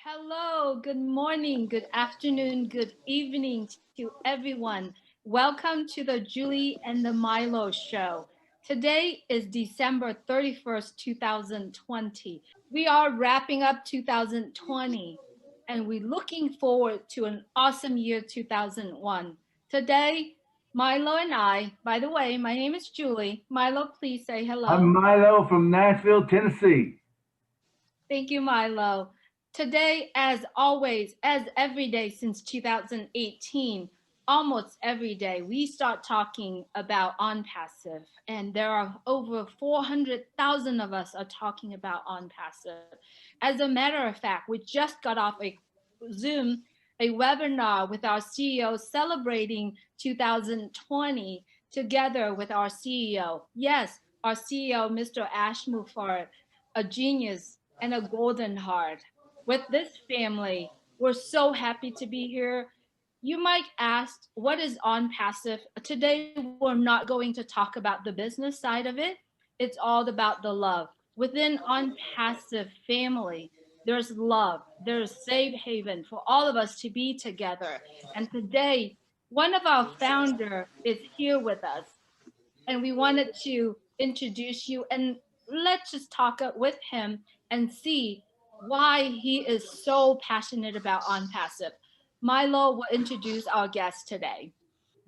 Hello, good morning, good afternoon, good evening to everyone. Welcome to the Julie and the Milo show. Today is December 31st, 2020. We are wrapping up 2020 and we're looking forward to an awesome year 2001. Today, Milo and I, by the way, my name is Julie. Milo, please say I'm hello. Milo from Nashville, Tennessee. Thank you, Milo. Today, as always, as every day since 2018, almost every day, we start talking about Onpassive. And there are over 400,000 of us are talking about Onpassive. As a matter of fact, we just got off a Zoom, a webinar with our CEO celebrating 2020 together with our CEO. Yes, our CEO, Mr. Ash Muffard, a genius and a golden heart. With this family, we're so happy to be here. You might ask, what is On Passive? Today, we're not going to talk about the business side of it. It's all about the love. Within On Passive family, there's love, there's safe haven for all of us to be together. And today, one of our founder is here with us and we wanted to introduce you and let's just talk with him and see why he is so passionate about On Passive. Milo will introduce our guest today.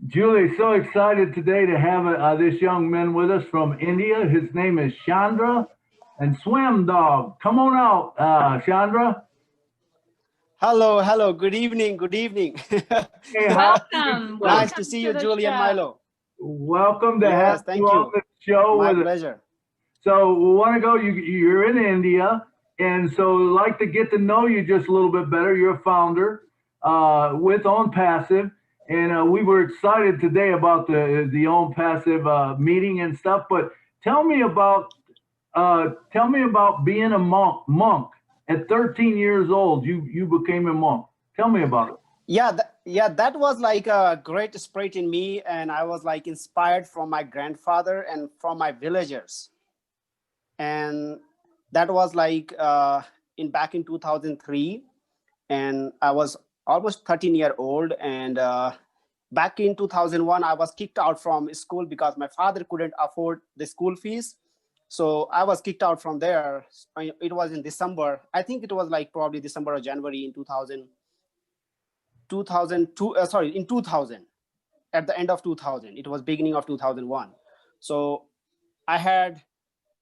Julie, so excited today to have this young man with us from India. His name is Chandra and Swim Dog. Come on out, Chandra. Hello, hello. Good evening. Good evening. Hey, how are you Welcome, today? Nice to welcome see to you, the Julie and show. Milo. Welcome to have Yes, you thank on you. the show My with us. pleasure. So, we want to go. You're in India, and so like to get to know you just a little bit better. You're a founder with On Passive, and we were excited today about the On Passive meeting and stuff. But tell me about being a monk at 13 years old. You became a monk. Tell me about it. That was like a great spirit in me, and I was like inspired from my grandfather and from my villagers. And that was like in back in 2003, and I was almost 13-year old. And back in 2001, I was kicked out from school because my father couldn't afford the school fees. So I was kicked out from there. It was in December. I think it was like probably December or January in 2002. Sorry, in 2000, at the end of 2000. It was beginning of 2001. So I had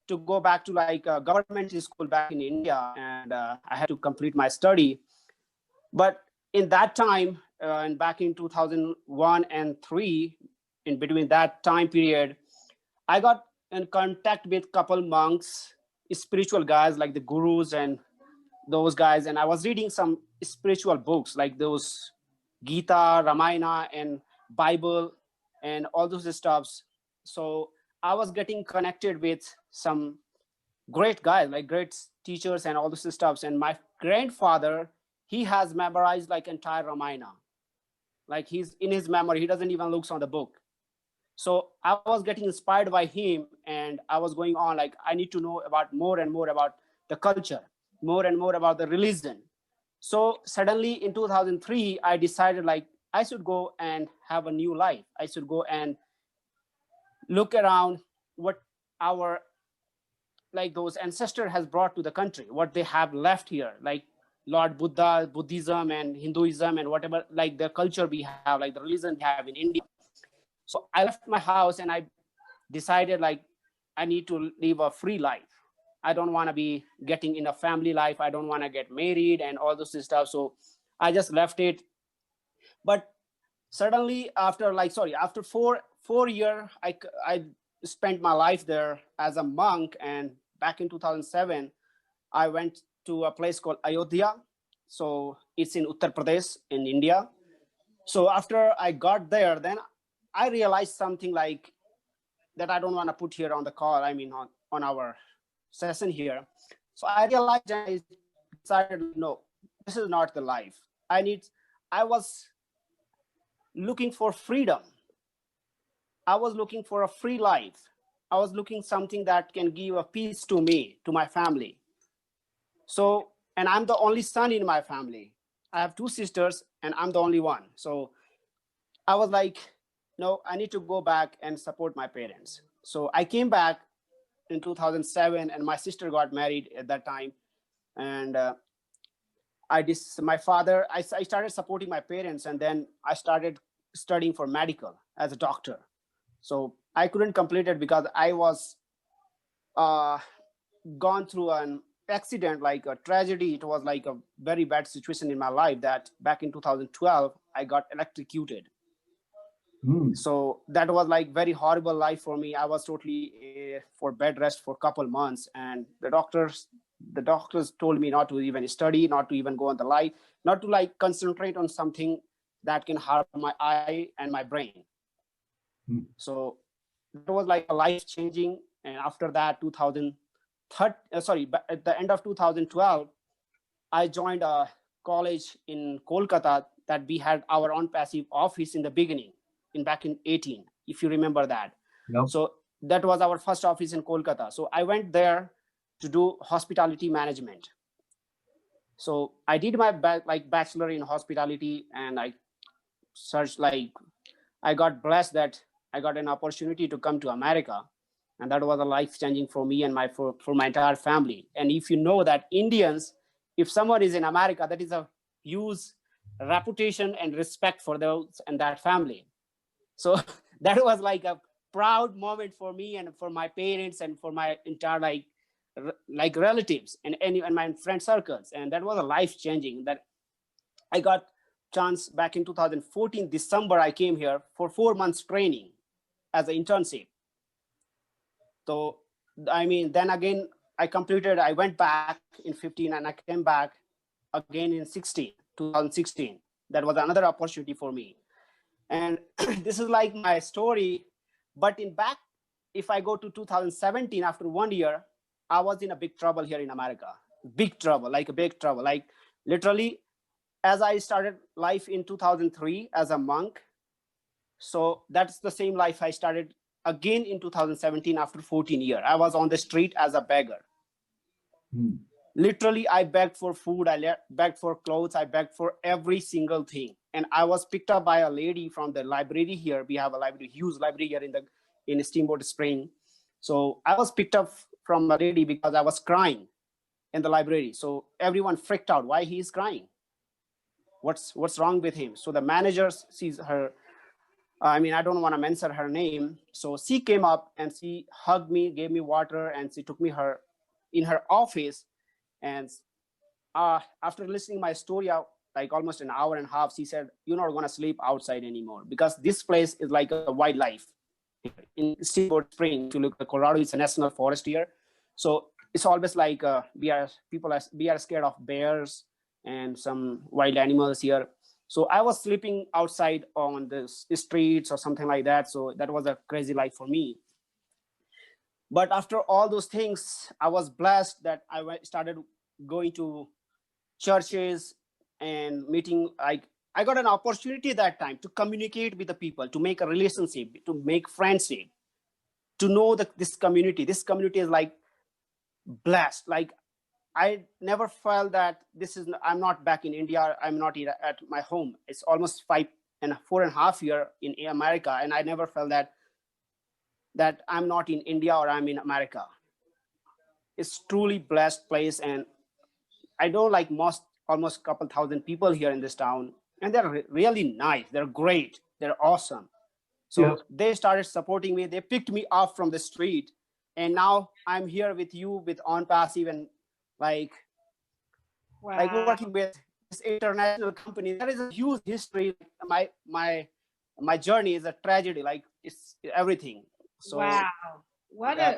to go back to like a government school back in India, and I had to complete my study. But in that time, and back in 2001 and 3, in between that time period, I got in contact with couple monks, spiritual guys like the gurus and those guys. And I was reading some spiritual books like those Gita, Ramayana, and Bible, and all those stuffs. So I was getting connected with some great guys, like great teachers and all those stuffs. And my grandfather, he has memorized like entire Ramayana. Like he's in his memory, he doesn't even looks on the book. So I was getting inspired by him, and I was going on like I need to know about more and more about the culture, more and more about the religion. So suddenly in 2003, I decided like I should go and have a new life. I should go and look around what our like those ancestor has brought to the country, what they have left here, like Lord Buddha, Buddhism, and Hinduism, and whatever like the culture we have, like the religion we have in India. So I left my house and I decided like I need to live a free life. I don't want to be getting in a family life. I don't want to get married and all this stuff. So I just left it. But suddenly after four year, I spent my life there as a monk. And back in 2007, I went to a place called Ayodhya. So it's in Uttar Pradesh in India. So after I got there, then I realized something like that I don't want to put here on the call. I mean, on our session here. So I realized and I decided, no, this is not the life. I was looking for freedom. I was looking for a free life. I was looking something that can give a peace to me, to my family. So and I'm the only son in my family. I have two sisters and I'm the only one. So I was like, no, I need to go back and support my parents. So I came back in 2007, and my sister got married at that time. And my father, I started supporting my parents, and then I started studying for medical as a doctor. So I couldn't complete it because I was uh, gone through an accident, like a tragedy. It was like a very bad situation in my life that back in 2012, I got electrocuted. So that was like very horrible life for me. I was totally for bed rest for a couple months, and the doctors told me not to even study, not to even go on the light, not to like concentrate on something that can harm my eye and my brain. So that was like a life changing. And after that, 2013, at the end of 2012, I joined a college in Kolkata that we had our Onpassive office in the beginning, back in 18, if you remember that. Yep. So that was our first office in Kolkata. So I went there to do hospitality management. So I did my bachelor in hospitality, and I searched, like, I got blessed that I got an opportunity to come to America, and that was a life changing for me and for my entire family. And if you know that Indians, if someone is in America, that is a huge reputation and respect for those and that family. So that was like a proud moment for me and for my parents and for my entire like relatives and my friend circles. And that was a life changing. That I got chance back in 2014 December. I came here for 4 months training as an internship. So I mean, then again I went back in 15, and I came back again in 2016. That was another opportunity for me. And this is like my story. But if I go to 2017, after 1 year, I was in a big trouble here in America. Big trouble, like literally, as I started life in 2003 as a monk. So that's the same life I started again in 2017 after 14 years. I was on the street as a beggar. Literally, I begged for food, I begged for clothes, I begged for every single thing. And I was picked up by a lady from the library here. We have a library, huge library here in Steamboat Spring. So I was picked up from a lady because I was crying in the library. So everyone freaked out. Why he is crying? What's wrong with him? So the manager sees her. I mean, I don't want to mention her name. So she came up and she hugged me, gave me water, and she took me in her office. And after listening my story out, like almost an hour and a half, she said, "You're not going to sleep outside anymore because this place is like a wildlife." In Steamboat Spring, if you look at Colorado, it's a national forest here. So it's always like we are scared of bears and some wild animals here. So I was sleeping outside on the streets or something like that. So that was a crazy life for me. But after all those things, I was blessed that I started going to churches and meeting. I got an opportunity that time to communicate with the people, to make a relationship, to make friendship, to know that this community is like blessed. Like I never felt that I'm not back in India. I'm not at my home. It's almost 4.5 years in America. And I never felt that I'm not in India or I'm in America. It's truly blessed place. And I know like almost a couple thousand people here in this town, and they're really nice. They're great. They're awesome. So they started supporting me. They picked me up from the street, and now I'm here with you with Onpassive, and like working with this international company. That is a huge history. My journey is a tragedy. Like it's everything. So wow, what a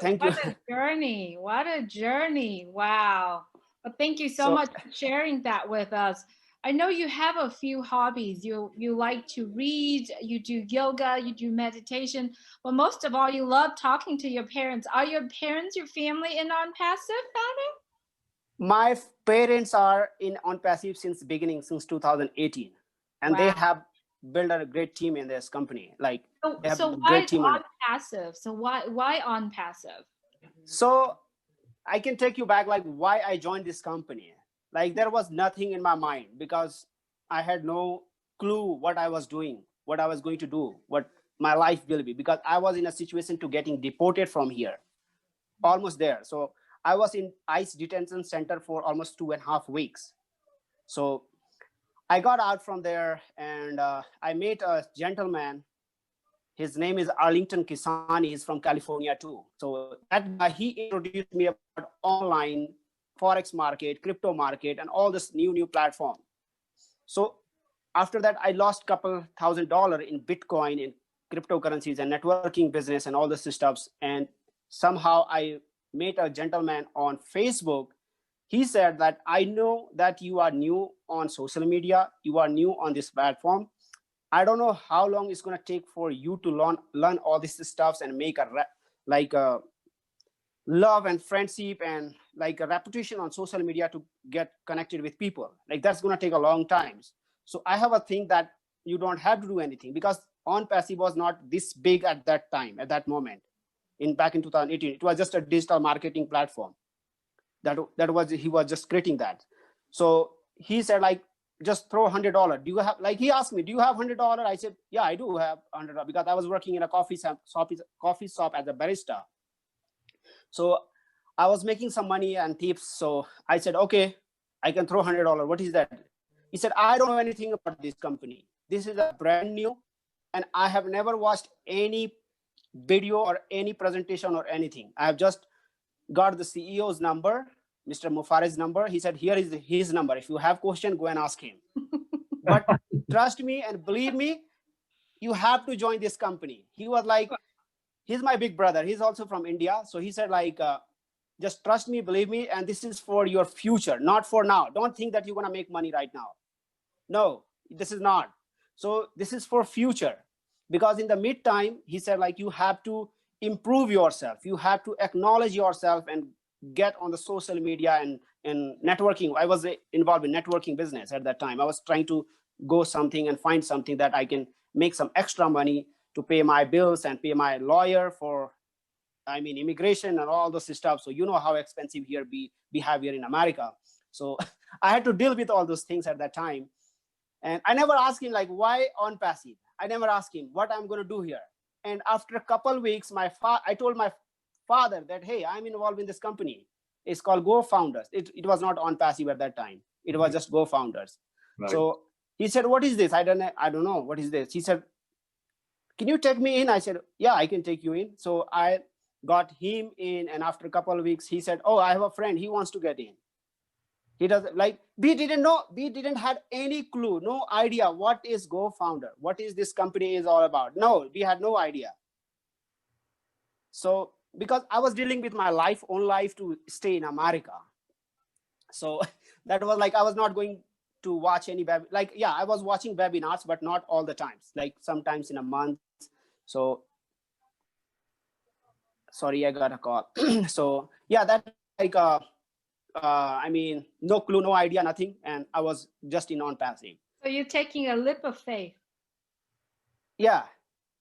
journey! What a journey! Wow. Well, thank you so much for sharing that with us. I know you have a few hobbies. You like to read, you do yoga, you do meditation, but most of all, you love talking to your parents. Are your parents, your family in Onpassive, founder? My parents are in Onpassive since 2018, and they have built a great team in this company. Like so why Onpassive? So why Onpassive? So I can take you back like why I joined this company. like there was nothing in my mind, because I had no clue what I was doing, what I was going to do, what my life will be, because I was in a situation to getting deported from here, almost there. So I was in ICE detention center for almost 2.5 weeks. So I got out from there, and I met a gentleman. His name is Arlington Kisani. He's from California too. So that guy, he introduced me about online forex market, crypto market, and all this new platform. So after that, I lost couple $1,000 in Bitcoin, in cryptocurrencies and networking business and all this stuffs. And somehow I met a gentleman on Facebook. He said that, I know that you are new on social media, you are new on this platform. I don't know how long it's going to take for you to learn all these stuffs and make a love and friendship and like a reputation on social media to get connected with people. Like that's going to take a long time. So I have a thing that you don't have to do anything, because Onpassive was not this big at that time, at that moment. Back in 2018, it was just a digital marketing platform. He was just creating that. So he said, like, just throw $100. Do you have, like, he asked me, do you have $100? I said, yeah, I do have $100, because I was working in a coffee shop as a barista. So I was making some money and tips. So I said, okay, I can throw $100. What is that? He said, I don't know anything about this company. This is a brand new, and I have never watched any video or any presentation or anything. I have just got the CEO's number, Mr. Mufariz's number. He said, here is his number. If you have question, go and ask him. But trust me and believe me, you have to join this company. He was like, he's my big brother. He's also from India. So he said, like, just trust me, believe me, and this is for your future, not for now. Don't think that you're going to make money right now. No, this is not. So this is for future. Because in the meantime, he said, like, you have to improve yourself. You have to acknowledge yourself and get on the social media and networking. I was involved in networking business at that time. I was trying to go something and find something that I can make some extra money to pay my bills and pay my lawyer for, immigration and all those stuff. So you know how expensive we have here in America. So I had to deal with all those things at that time. And I never asked him, like, why Onpassive? I never asked him what I'm going to do here. And after a couple weeks, I told my father that, hey, I'm involved in this company. It's called Go Founders. It was not Onpassive at that time. It was just Go Founders. Right. So he said, what is this? I don't know. What is this? He said, can you take me in? I said, yeah, I can take you in. So I got him in. And after a couple of weeks, he said, oh, I have a friend. He wants to get in. He does, like, we didn't have any clue, no idea what is Go Founder, what is this company is all about. No, we had no idea. So because I was dealing with my own life to stay in America. So that was like, I was not going to watch any, like, yeah, I was watching webinars, but not all the times, like sometimes in a month. So sorry, I got a call. So yeah, that like, no clue, no idea, nothing. And I was just in Onpassive. So you're taking a leap of faith. Yeah.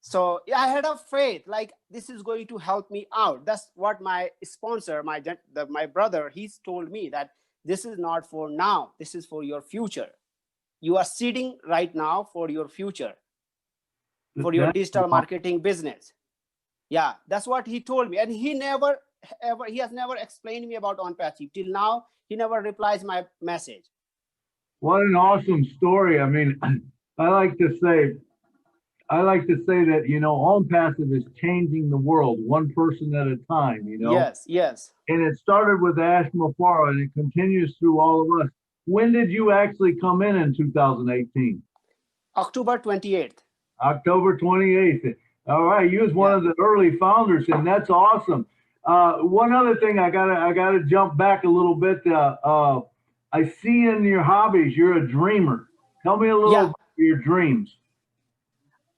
So yeah, I had a faith, like, this is going to help me out. That's what my sponsor, my brother, he's told me, that this is not for now. This is for your future. You are seeding right now for your future, for your digital marketing business. Yeah, that's what he told me. And he has never explained me about Onpassive. Till now, he never replies my message. What an awesome story. I mean, I like to say that, Onpassive is changing the world one person at a time, Yes. And it started with Ash Mafara, and it continues through all of us. When did you actually come in 2018? October 28th. October 28th. All right, you was one of the early founders, and that's awesome. One other thing, I gotta jump back a little bit. I see in your hobbies, you're a dreamer. Tell me a little about your dreams.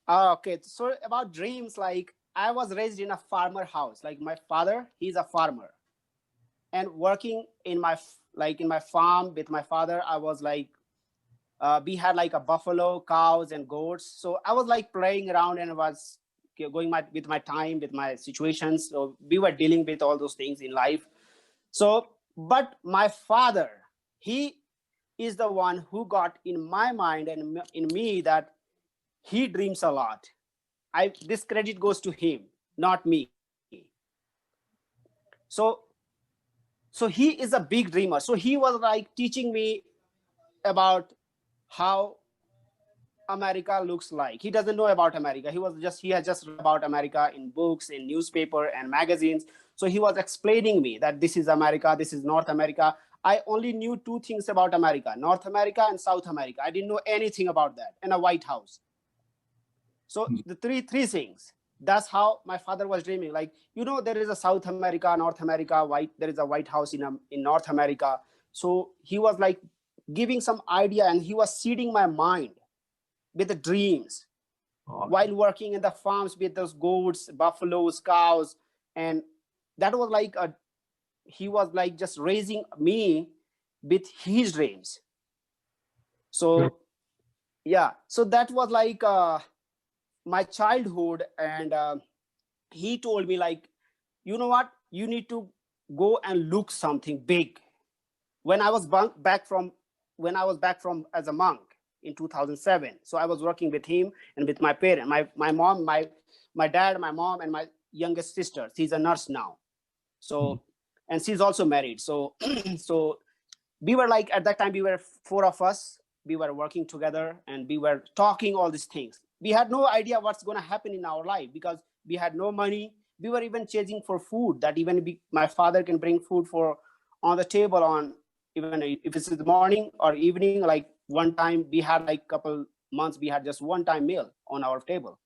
Okay, so about dreams, like, I was raised in a farmer house. Like, my father, he's a farmer, and working in my farm with my father, I was like, we had like a buffalo, cows, and goats. So I was like playing around and was going with my time, with my situations. So we were dealing with all those things in life. So, but my father, he is the one who got in my mind and in me that he dreams a lot. This credit goes to him, not me. So he is a big dreamer. So he was like teaching me about how America looks like. He doesn't know about America. He has just read about America in books, in newspaper and magazines. So he was explaining me that this is America, this is North America. I only knew two things about America: North America and South America. I didn't know anything about that, and a White House. So the three things. That's how my father was dreaming. Like, there is a South America, North America, there is a White House in North America. So he was like giving some idea, and he was seeding my mind with the dreams. Awesome. While working in the farms with those goats, buffaloes, cows. And that was like he was like just raising me with his dreams. So yeah, so that was like my childhood. And he told me, like, you know what, you need to go and look something big. When I was back from as a monk in 2007, so I was working with him and with my parents, my mom, my dad, my mom, and my youngest sister. She's a nurse now, so and she's also married. So so we were like, at that time we were 4 of us. We were working together and we were talking all these things. We had no idea what's going to happen in our life because we had no money. We were even chasing for food, that even my father can bring food on the table, on even if it's in the morning or evening. Like one time we had like couple months, we had just one time meal on our table.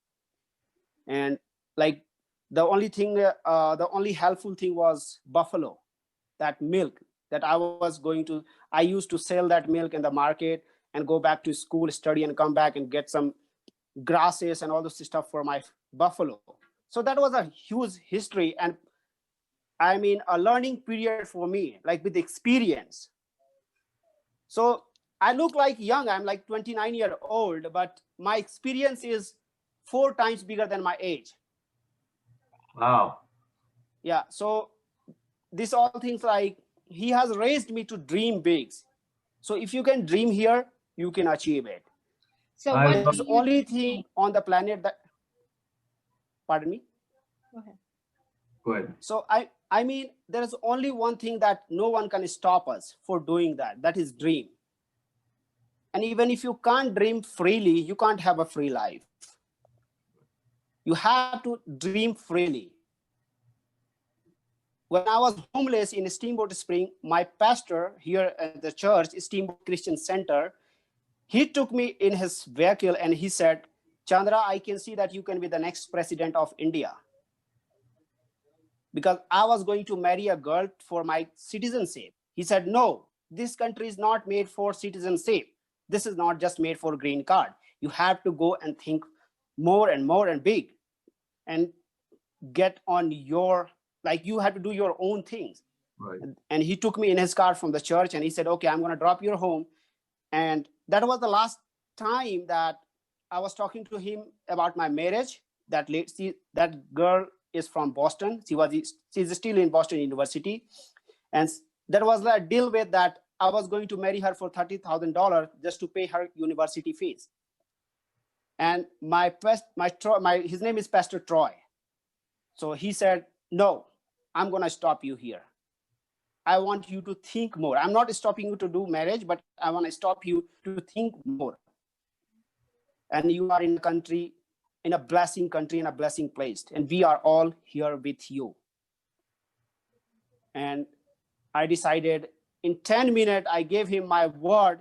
And like the only helpful thing was buffalo, that milk that I used to sell that milk in the market and go back to school, study, and come back and get some grasses and all this stuff for my buffalo. So that was a huge history, and I mean a learning period for me, like with experience. So I look like young, I'm like 29-year-old, but my experience is 4 times bigger than my age. Wow. Yeah, so these all things, like, he has raised me to dream big. So if you can dream here, you can achieve it. So what's the only thing on the planet that, pardon me? Go ahead. Go ahead. So I mean, there is only one thing that no one can stop us for doing that is dream. And even if you can't dream freely, you can't have a free life. You have to dream freely. When I was homeless in Steamboat Spring, my pastor here at the church, Steamboat Christian Center, he took me in his vehicle and he said, Chandra, I can see that you can be the next president of India. Because I was going to marry a girl for my citizenship. He said, no, this country is not made for citizenship. This is not just made for green card. You have to go and think more and more and big and get on your, like, you have to do your own things. Right. And he took me in his car from the church and he said, okay, I'm going to drop your home. And that was the last time that I was talking to him about my marriage. That girl is from Boston. She's still in Boston University. And there was a deal with that I was going to marry her for $30,000 just to pay her university fees. And his name is Pastor Troy. So he said, no, I'm going to stop you here. I want you to think more. I'm not stopping you to do marriage, but I want to stop you to think more. And you are in a blessing country, in a blessing place. And we are all here with you. And I decided in 10 minutes, I gave him my word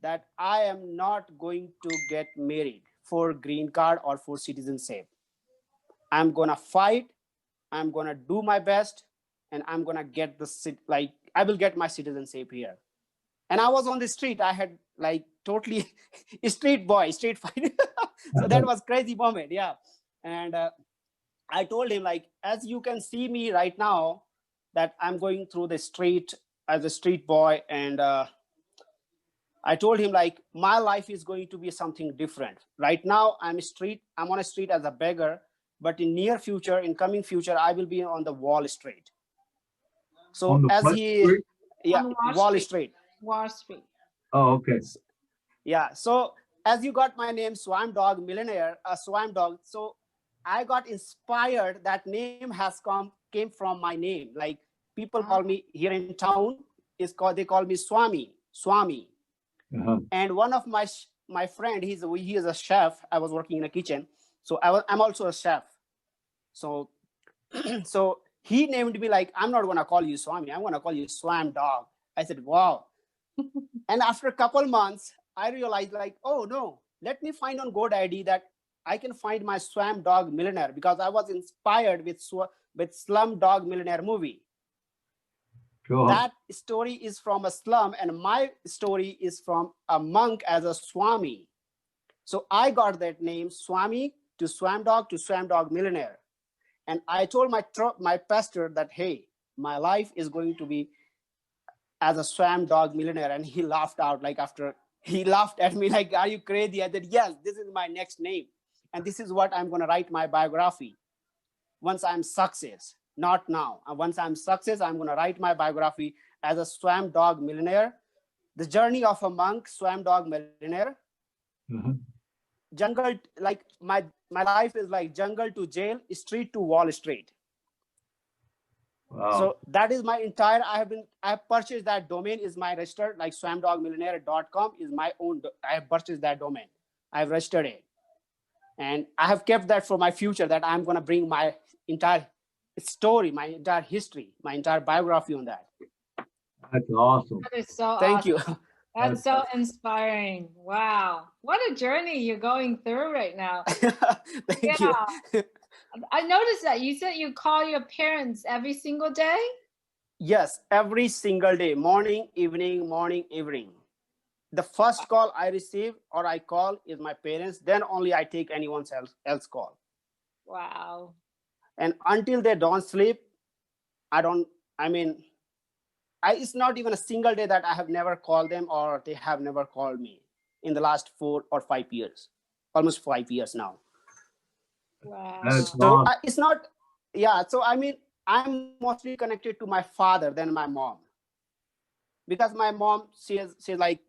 that I am not going to get married for green card or for citizenship. I'm going to fight. I'm going to do my best. And I'm going to get I will get my citizenship here. And I was on the street. I had like totally street fight. So that was crazy moment. Yeah. And I told him, like, as you can see me right now, that I'm going through the street as a street boy. And I told him, like, my life is going to be something different. Right now, I'm on a street as a beggar, but in coming future, I will be on the Wall Street. So Wall Street. Wall Street. Wall Street. Oh, okay. Yeah. So as you got my name, Swam Dog Millionaire, a Swam Dog. So I got inspired. That name has came from my name. Like people call me here in town is called, they call me Swami. Uh-huh. And one of my friend, he is a chef. I was working in a kitchen, so I'm also a chef. So so he named me like, I'm not gonna call you Swami, I'm gonna call you Swam Dog. I said, wow. And after a couple months, I realized like, oh no, let me find on GoDaddy that I can find my Swam Dog Millionaire, because I was inspired with Slum Dog Millionaire movie. Cool. That story is from a slum, and my story is from a monk as a Swami. So I got that name, Swami to Swam Dog Millionaire. And I told my pastor that, hey, my life is going to be as a Swam Dog Millionaire. And he laughed out, like he laughed at me like, are you crazy? I said, yes, this is my next name. And this is what I'm going to write my biography once I'm success, not now. And once I'm success, I'm going to write my biography as a Swam Dog Millionaire. The journey of a monk, Swam Dog Millionaire. Uh-huh. Jungle, like my life is like jungle to jail, street to Wall Street. Wow. So that is my entire, I have purchased that domain, is my registered, like swamdogmillionaire.com is my own. I have purchased that domain. I've registered it. And I have kept that for my future, that I'm going to bring my entire story, my entire history, my entire biography on that. That's awesome. That is so Thank awesome. you. That's so inspiring. Wow. What a journey you're going through right now. Thank you. I noticed that you said you call your parents every single day. Yes, every single day, morning, evening, morning, evening. The first call I receive or I call is my parents. Then only I take anyone else call. Wow. And until they don't sleep, it's not even a single day that I have never called them or they have never called me in the last 4 or 5 years, almost 5 years now. Wow. That's So awesome. it's not, yeah. So I'm mostly connected to my father than my mom, because my mom, she's like,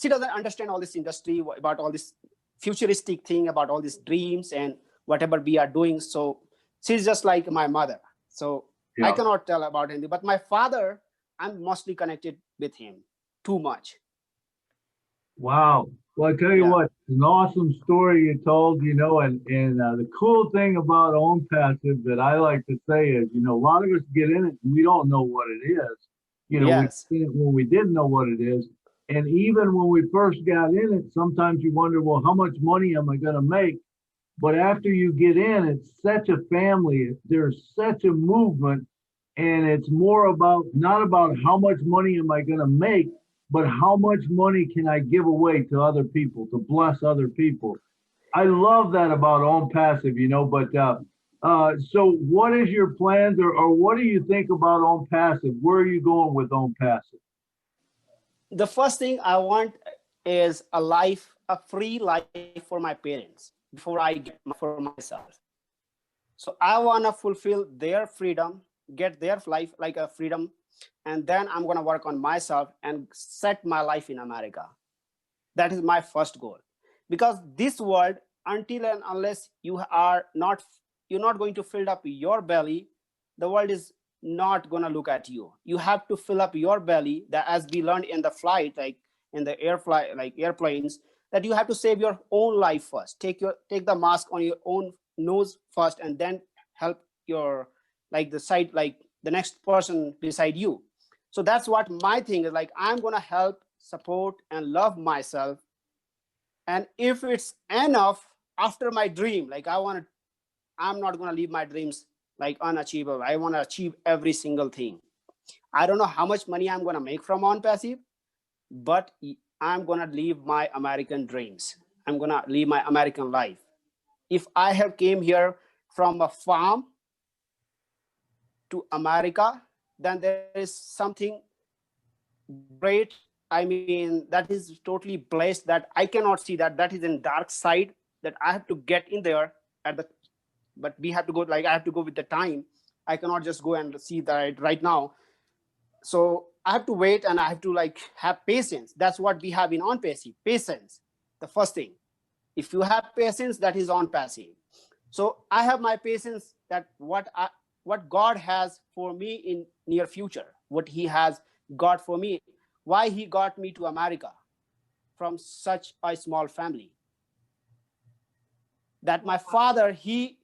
she doesn't understand all this industry, about all this futuristic thing, about all these dreams and whatever we are doing. So she's just like my mother. So Yeah. I cannot tell about anything. But my father, I'm mostly connected with him too much. Wow. Well, I tell you Yeah. what, it's an awesome story you told, and the cool thing about Onpassive that I like to say is, a lot of us get in it and we don't know what it is. Yes. We when we didn't know what it is. And even when we first got in it, sometimes you wonder, well, how much money am I going to make? But after you get in, it's such a family. There's such a movement. And it's more about, not about how much money am I going to make, but how much money can I give away to other people, to bless other people. I love that about Onpassive, but so what is your plans, or what do you think about Onpassive? Where are you going with Onpassive? The first thing I want is a free life for my parents before I get for myself. So I want to fulfill their freedom, get their life like a freedom, and then I'm going to work on myself and set my life in America. That is my first goal. Because this world, until and unless you're not going to fill up your belly, the world is not going to look at you. You have to fill up your belly, that as we learned in the flight, like in the airplanes, that you have to save your own life first. Take the mask on your own nose first, and then help your, like the next person beside you. So that's what my thing is, like, I'm going to help, support, and love myself. And if it's enough after my dream, like I'm not going to leave my dreams like unachievable. I want to achieve every single thing. I don't know how much money I'm going to make from Onpassive, but I'm going to leave my American dreams. I'm going to live my American life. If I have came here from a farm to America, then there is something great. I mean, that is totally blessed, that I cannot see that is in dark side, that I have to get in there but we have to go, like I have to go with the time. I cannot just go and see that right now. So I have to wait and I have to like have patience. That's what we have in Onpassive, patience. The first thing, if you have patience, that is Onpassive. So I have my patience that what God has for me in near future, what he has got for me, why he got me to America from such a small family. That my father, he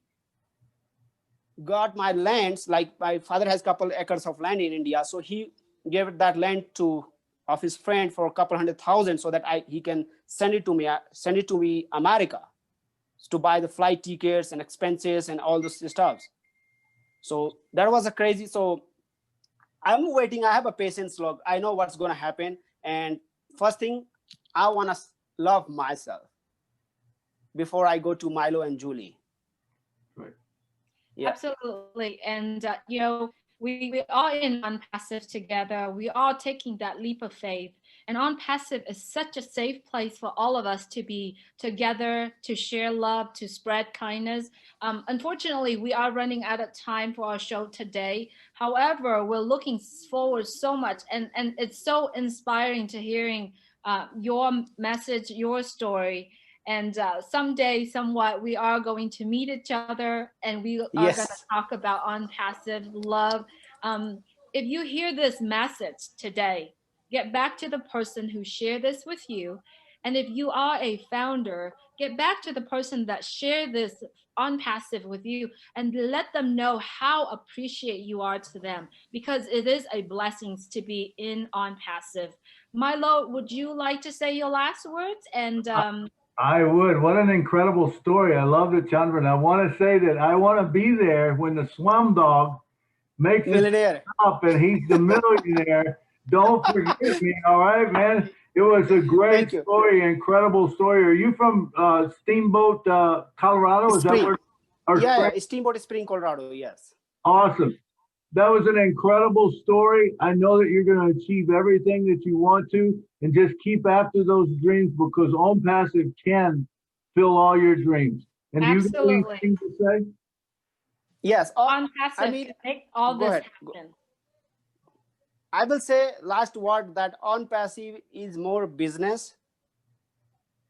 got my lands, like my father has a couple acres of land in India, so he gave that land to of his friend for a couple $100,000 so that he can send it to me America to buy the flight tickets and expenses and all those stuff. So that was a crazy. So I'm waiting. I have a patience log. I know what's going to happen. And first thing, I want to love myself before I go to Milo and Julie. Right. Yeah. Absolutely. And, you know, we are in Onpassive together. We are taking that leap of faith. And Onpassive is such a safe place for all of us to be together, to share love, to spread kindness. Unfortunately, we are running out of time for our show today. However, we're looking forward so much. And it's so inspiring to hearing your message, your story. And someday, somewhat, we are going to meet each other and we are going to Yes. talk about Onpassive love. If you hear this message today, get back to the person who shared this with you. And if you are a founder, get back to the person that shared this Onpassive with you and let them know how appreciate you are to them, because it is a blessing to be in Onpassive. Milo, would you like to say your last words? And I would. What an incredible story. I loved it, Chandra. And I want to say that I want to be there when the swam dog makes it Millionaire. up and he's the millionaire. Don't forget me, all right, man? It was a great Thank you. story, incredible story. Are you from Steamboat, Colorado? Is that Spring. where? Or Yeah, Spring? Steamboat Spring, Colorado. Yes. Awesome. That was an incredible story. I know that you're going to achieve everything that you want to, and just keep after those dreams because Onpassive can fill all your dreams. And do you got absolutely. anything to say? Yes. I Onpassive mean, can make all go this ahead. happen. I will say last word that Onpassive is more business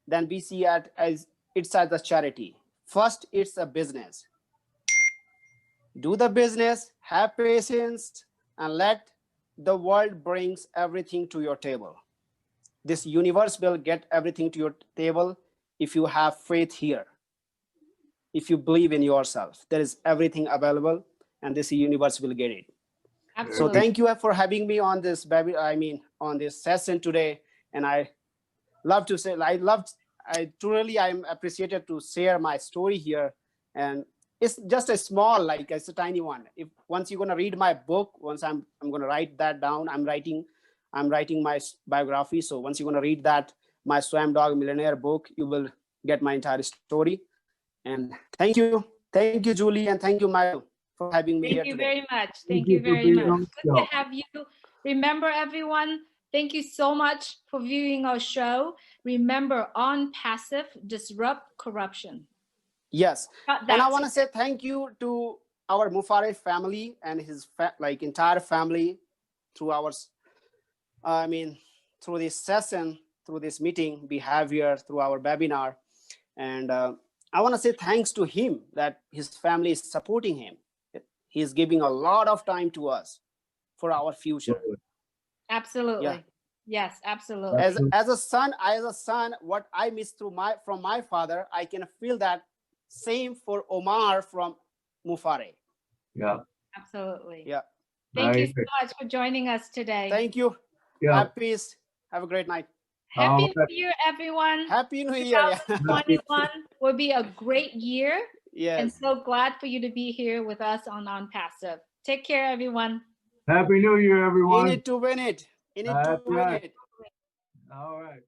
than we see it as it's as a charity. First, it's a business. Do the business, have patience, and let the world brings everything to your table. This universe will get everything to your table if you have faith here. If you believe in yourself, there is everything available, and this universe will get it. So Absolutely. thank you for having me on this on this session today. And I love to say I truly I'm appreciated to share my story here. And it's just a small, like it's a tiny one. If once you're gonna read my book, once I'm gonna write that down. I'm writing my biography. So once you're gonna read that, my Swam Dog Millionaire book, you will get my entire story. And thank you, Julie, and thank you, Milo, for having me here Thank you today. very much. Thank Thank you you for very being much. on the Good to show. have you. Remember, everyone, thank you so much for viewing our show. Remember, Onpassive, disrupt corruption. Yes, Got and I that. want to say thank you to our Mufare family and his entire family through our, through this session, through this meeting we have here, through our webinar, and I want to say thanks to him that his family is supporting him. He's giving a lot of time to us for our future. Absolutely. Yeah. Yes, absolutely. As a son, what I miss from my father, I can feel that same for Omar from Mufare. Yeah. Absolutely. Yeah. Thank you so much for joining us today. Thank you. Yeah. Have peace. Have a great night. Happy New Year, everyone. Happy New Year. 2021 will be a great year. Yes. And so glad for you to be here with us on Onpassive. Take care, everyone. Happy New Year, everyone. In it to win it. In it to win it. All right.